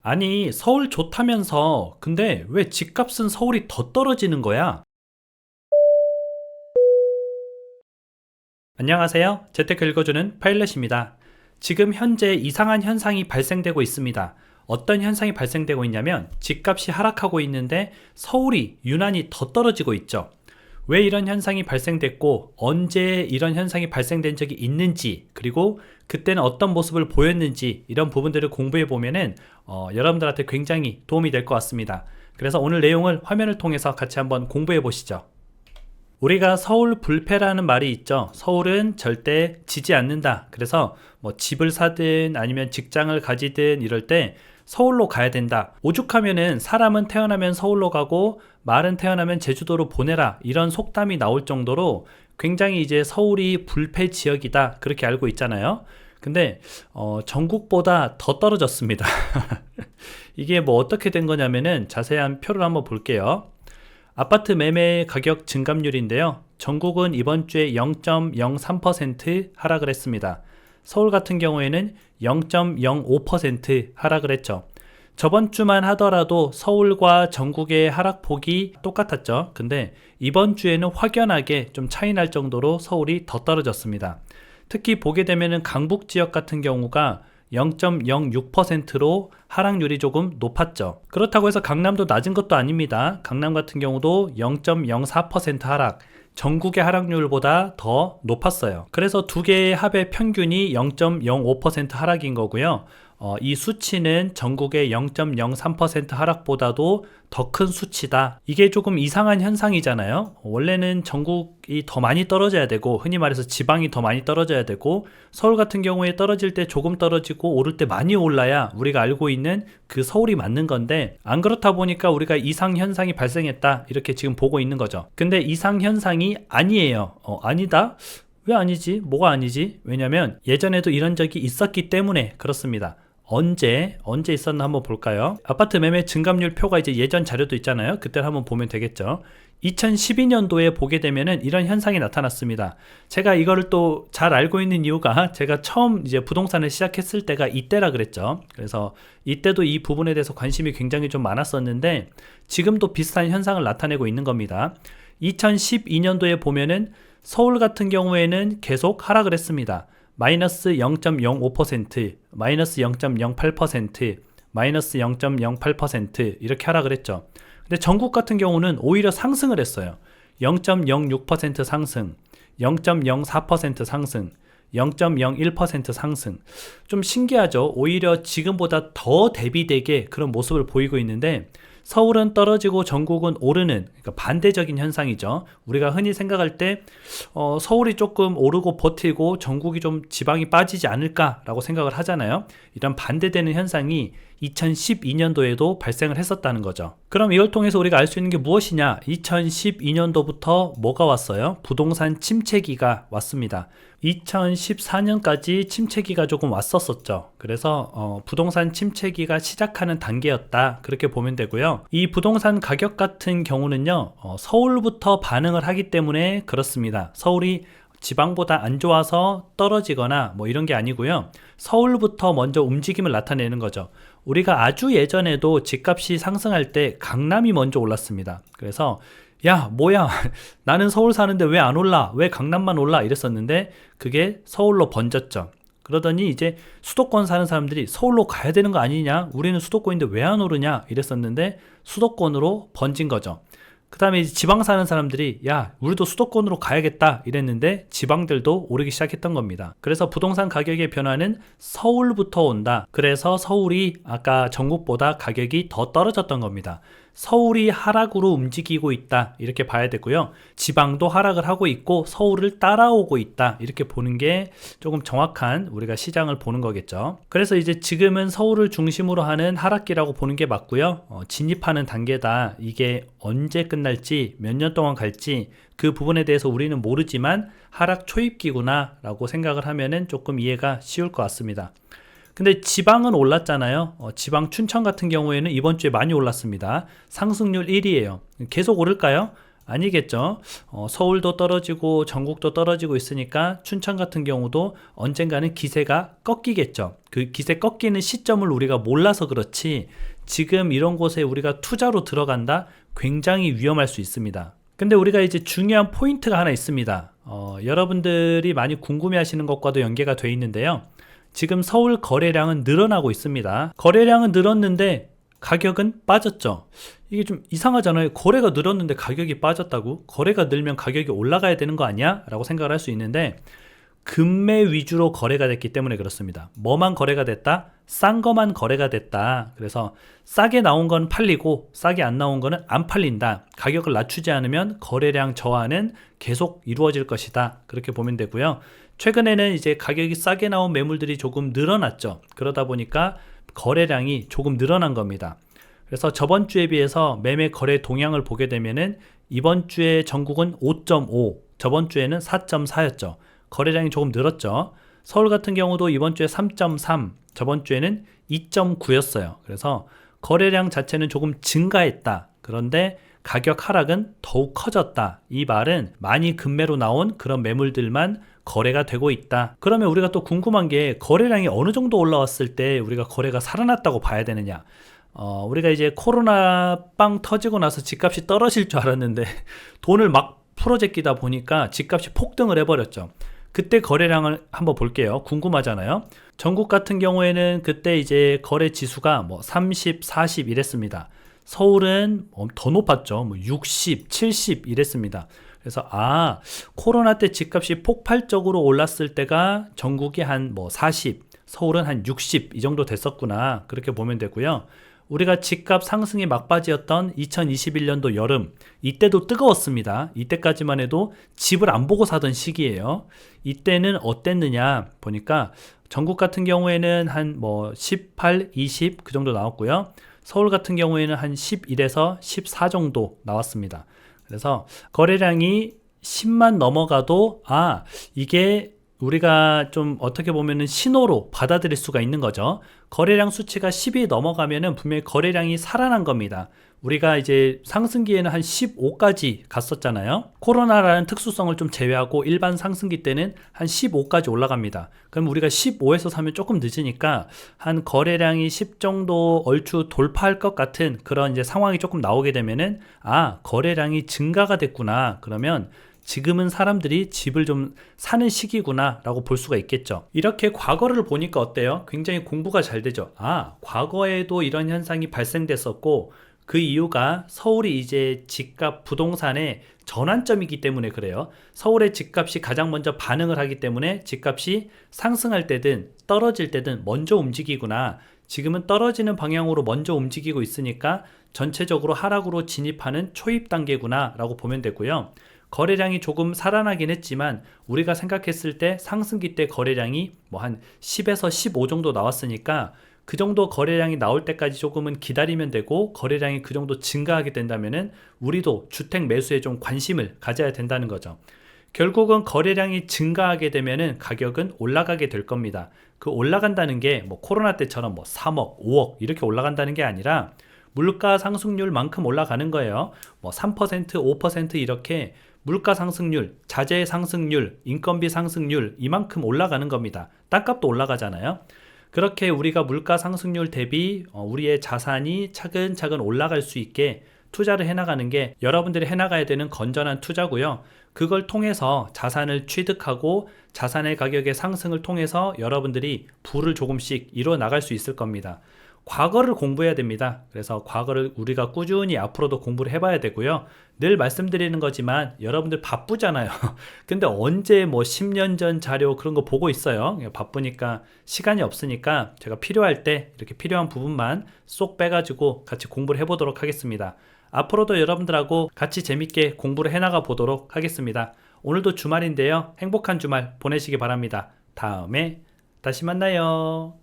아니, 서울 좋다면서. 근데 왜 집값은 서울이 더 떨어지는 거야? 안녕하세요. 재테크 읽어주는 파일럿입니다. 지금 현재 이상한 현상이 발생되고 있습니다. 어떤 현상이 발생되고 있냐면 집값이 하락하고 있는데 서울이 유난히 더 떨어지고 있죠. 왜 이런 현상이 발생됐고 언제 이런 현상이 발생된 적이 있는지, 그리고 그때는 어떤 모습을 보였는지, 이런 부분들을 공부해 보면은 여러분들한테 굉장히 도움이 될 것 같습니다. 그래서 오늘 내용을 화면을 통해서 같이 한번 공부해 보시죠. 우리가 서울 불패라는 말이 있죠. 서울은 절대 지지 않는다. 그래서 뭐 집을 사든 아니면 직장을 가지든 이럴 때 서울로 가야 된다. 오죽하면은 사람은 태어나면 서울로 가고 말은 태어나면 제주도로 보내라, 이런 속담이 나올 정도로 굉장히 이제 서울이 불패 지역이다, 그렇게 알고 있잖아요. 근데 전국보다 더 떨어졌습니다. 이게 뭐 어떻게 된 거냐면은 자세한 표를 한번 볼게요. 아파트 매매 가격 증감률인데요. 전국은 이번 주에 0.03% 하락을 했습니다. 서울 같은 경우에는 0.05% 하락을 했죠. 저번 주만 하더라도 서울과 전국의 하락폭이 똑같았죠. 근데 이번 주에는 확연하게 좀 차이 날 정도로 서울이 더 떨어졌습니다. 특히 보게 되면은 강북 지역 같은 경우가 0.06%로 하락률이 조금 높았죠. 그렇다고 해서 강남도 낮은 것도 아닙니다. 강남 같은 경우도 0.04% 하락, 전국의 하락률보다 더 높았어요. 그래서 두 개의 합의 평균이 0.05% 하락인 거고요. 이 수치는 전국의 0.03% 하락보다도 더 큰 수치다. 이게 조금 이상한 현상이잖아요. 원래는 전국이 더 많이 떨어져야 되고, 흔히 말해서 지방이 더 많이 떨어져야 되고, 서울 같은 경우에 떨어질 때 조금 떨어지고 오를 때 많이 올라야 우리가 알고 있는 그 서울이 맞는 건데, 안 그렇다 보니까 우리가 이상 현상이 발생했다, 이렇게 지금 보고 있는 거죠. 근데 이상 현상이 아니에요. 아니다? 왜 아니지? 뭐가 아니지? 왜냐면 예전에도 이런 적이 있었기 때문에 그렇습니다. 언제 있었나 한번 볼까요? 아파트 매매 증감률 표가 이제 예전 자료도 있잖아요. 그때 한번 보면 되겠죠. 2012년도에 보게 되면은 이런 현상이 나타났습니다. 제가 이거를 또 잘 알고 있는 이유가, 제가 처음 이제 부동산을 시작했을 때가 이때라 그랬죠. 그래서 이때도 이 부분에 대해서 관심이 굉장히 좀 많았었는데, 지금도 비슷한 현상을 나타내고 있는 겁니다. 2012년도에 보면은 서울 같은 경우에는 계속 하락을 했습니다. 마이너스 0.05%, 마이너스 0.08%, 마이너스 0.08% 이렇게 하락을 했죠. 근데 전국 같은 경우는 오히려 상승을 했어요. 0.06% 상승, 0.04% 상승, 0.01% 상승. 좀 신기하죠? 오히려 지금보다 더 대비되게 그런 모습을 보이고 있는데, 서울은 떨어지고 전국은 오르는, 그러니까 반대적인 현상이죠. 우리가 흔히 생각할 때 서울이 조금 오르고 버티고 전국이 좀 지방이 빠지지 않을까라고 생각을 하잖아요. 이런 반대되는 현상이 2012년도에도 발생을 했었다는 거죠. 그럼 이걸 통해서 우리가 알 수 있는 게 무엇이냐? 2012년도부터 뭐가 왔어요? 부동산 침체기가 왔습니다. 2014년까지 침체기가 조금 왔었었죠. 그래서 부동산 침체기가 시작하는 단계였다, 그렇게 보면 되고요. 이 부동산 가격 같은 경우는요, 서울부터 반응을 하기 때문에 그렇습니다. 서울이 지방보다 안 좋아서 떨어지거나 뭐 이런 게 아니고요. 서울부터 먼저 움직임을 나타내는 거죠. 우리가 아주 예전에도 집값이 상승할 때 강남이 먼저 올랐습니다. 그래서 야, 뭐야, 나는 서울 사는데 왜 안 올라, 왜 강남만 올라, 이랬었는데 그게 서울로 번졌죠. 그러더니 이제 수도권 사는 사람들이 서울로 가야 되는 거 아니냐, 우리는 수도권인데 왜 안 오르냐, 이랬었는데 수도권으로 번진 거죠. 그 다음에 지방 사는 사람들이 야, 우리도 수도권으로 가야겠다, 이랬는데 지방들도 오르기 시작했던 겁니다. 그래서 부동산 가격의 변화는 서울부터 온다. 그래서 서울이 아까 전국보다 가격이 더 떨어졌던 겁니다. 서울이 하락으로 움직이고 있다, 이렇게 봐야 되고요. 지방도 하락을 하고 있고 서울을 따라오고 있다, 이렇게 보는 게 조금 정확한 우리가 시장을 보는 거겠죠. 그래서 이제 지금은 서울을 중심으로 하는 하락기라고 보는 게 맞고요. 진입하는 단계다. 이게 언제 끝날지, 몇 년 동안 갈지 그 부분에 대해서 우리는 모르지만 하락 초입기구나 라고 생각을 하면은 조금 이해가 쉬울 것 같습니다. 근데 지방은 올랐잖아요. 지방 춘천 같은 경우에는 이번 주에 많이 올랐습니다. 상승률 1위예요. 계속 오를까요? 아니겠죠. 서울도 떨어지고 전국도 떨어지고 있으니까 춘천 같은 경우도 언젠가는 기세가 꺾이겠죠. 그 기세 꺾이는 시점을 우리가 몰라서 그렇지 지금 이런 곳에 우리가 투자로 들어간다? 굉장히 위험할 수 있습니다. 근데 우리가 이제 중요한 포인트가 하나 있습니다. 여러분들이 많이 궁금해 하시는 것과도 연계가 돼 있는데요. 지금 서울 거래량은 늘어나고 있습니다. 거래량은 늘었는데 가격은 빠졌죠. 이게 좀 이상하잖아요. 거래가 늘었는데 가격이 빠졌다고? 거래가 늘면 가격이 올라가야 되는 거 아니야? 라고 생각을 할 수 있는데 금매 위주로 거래가 됐기 때문에 그렇습니다. 뭐만 거래가 됐다? 싼 거만 거래가 됐다. 그래서 싸게 나온 건 팔리고 싸게 안 나온 거는 안 팔린다. 가격을 낮추지 않으면 거래량 저하는 계속 이루어질 것이다. 그렇게 보면 되고요. 최근에는 이제 가격이 싸게 나온 매물들이 조금 늘어났죠. 그러다 보니까 거래량이 조금 늘어난 겁니다. 그래서 저번 주에 비해서 매매 거래 동향을 보게 되면은 이번 주에 전국은 5.5, 저번 주에는 4.4였죠. 거래량이 조금 늘었죠. 서울 같은 경우도 이번 주에 3.3, 저번 주에는 2.9였어요. 그래서 거래량 자체는 조금 증가했다. 그런데 가격 하락은 더욱 커졌다. 이 말은 많이 급매로 나온 그런 매물들만 거래가 되고 있다. 그러면 우리가 또 궁금한 게 거래량이 어느 정도 올라왔을 때 우리가 거래가 살아났다고 봐야 되느냐. 우리가 이제 코로나 빵 터지고 나서 집값이 떨어질 줄 알았는데 돈을 막 풀어제끼다 보니까 집값이 폭등을 해버렸죠. 그때 거래량을 한번 볼게요. 궁금하잖아요. 전국 같은 경우에는 그때 이제 거래 지수가 뭐 30, 40 이랬습니다. 서울은 더 높았죠. 뭐 60, 70 이랬습니다. 그래서 코로나 때 집값이 폭발적으로 올랐을 때가 전국이 한 뭐 40, 서울은 한 60 이 정도 됐었구나. 그렇게 보면 되고요. 우리가 집값 상승의 막바지였던 2021년도 여름, 이때도 뜨거웠습니다. 이때까지만 해도 집을 안 보고 사던 시기예요. 이때는 어땠느냐 보니까 전국 같은 경우에는 한 뭐 18, 20 그 정도 나왔고요. 서울 같은 경우에는 한 11에서 14 정도 나왔습니다. 그래서 거래량이 10만 넘어가도 이게 우리가 좀 어떻게 보면은 신호로 받아들일 수가 있는 거죠. 거래량 수치가 10이 넘어가면은 분명히 거래량이 살아난 겁니다. 우리가 이제 상승기에는 한 15까지 갔었잖아요. 코로나라는 특수성을 좀 제외하고 일반 상승기 때는 한 15까지 올라갑니다. 그럼 우리가 15에서 사면 조금 늦으니까 한 거래량이 10 정도 얼추 돌파할 것 같은 그런 이제 상황이 조금 나오게 되면은 거래량이 증가가 됐구나. 그러면 지금은 사람들이 집을 좀 사는 시기구나 라고 볼 수가 있겠죠. 이렇게 과거를 보니까 어때요? 굉장히 공부가 잘 되죠. 과거에도 이런 현상이 발생됐었고 그 이유가 서울이 이제 집값 부동산의 전환점이기 때문에 그래요. 서울의 집값이 가장 먼저 반응을 하기 때문에 집값이 상승할 때든 떨어질 때든 먼저 움직이구나. 지금은 떨어지는 방향으로 먼저 움직이고 있으니까 전체적으로 하락으로 진입하는 초입 단계구나 라고 보면 되고요. 거래량이 조금 살아나긴 했지만 우리가 생각했을 때 상승기 때 거래량이 뭐 한 10에서 15 정도 나왔으니까 그 정도 거래량이 나올 때까지 조금은 기다리면 되고 거래량이 그 정도 증가하게 된다면은 우리도 주택 매수에 좀 관심을 가져야 된다는 거죠. 결국은 거래량이 증가하게 되면은 가격은 올라가게 될 겁니다. 그 올라간다는 게 뭐 코로나 때처럼 뭐 3억, 5억 이렇게 올라간다는 게 아니라 물가 상승률만큼 올라가는 거예요. 뭐 3%, 5% 이렇게 물가 상승률, 자재 상승률, 인건비 상승률 이만큼 올라가는 겁니다. 땅값도 올라가잖아요. 그렇게 우리가 물가 상승률 대비 우리의 자산이 차근차근 올라갈 수 있게 투자를 해나가는 게 여러분들이 해나가야 되는 건전한 투자고요. 그걸 통해서 자산을 취득하고 자산의 가격의 상승을 통해서 여러분들이 부를 조금씩 이뤄 나갈 수 있을 겁니다. 과거를 공부해야 됩니다. 그래서 과거를 우리가 꾸준히 앞으로도 공부를 해봐야 되고요. 늘 말씀드리는 거지만 여러분들 바쁘잖아요. 근데 언제 뭐 10년 전 자료 그런 거 보고 있어요. 바쁘니까 시간이 없으니까 제가 필요할 때 이렇게 필요한 부분만 쏙 빼가지고 같이 공부를 해보도록 하겠습니다. 앞으로도 여러분들하고 같이 재밌게 공부를 해나가 보도록 하겠습니다. 오늘도 주말인데요. 행복한 주말 보내시기 바랍니다. 다음에 다시 만나요.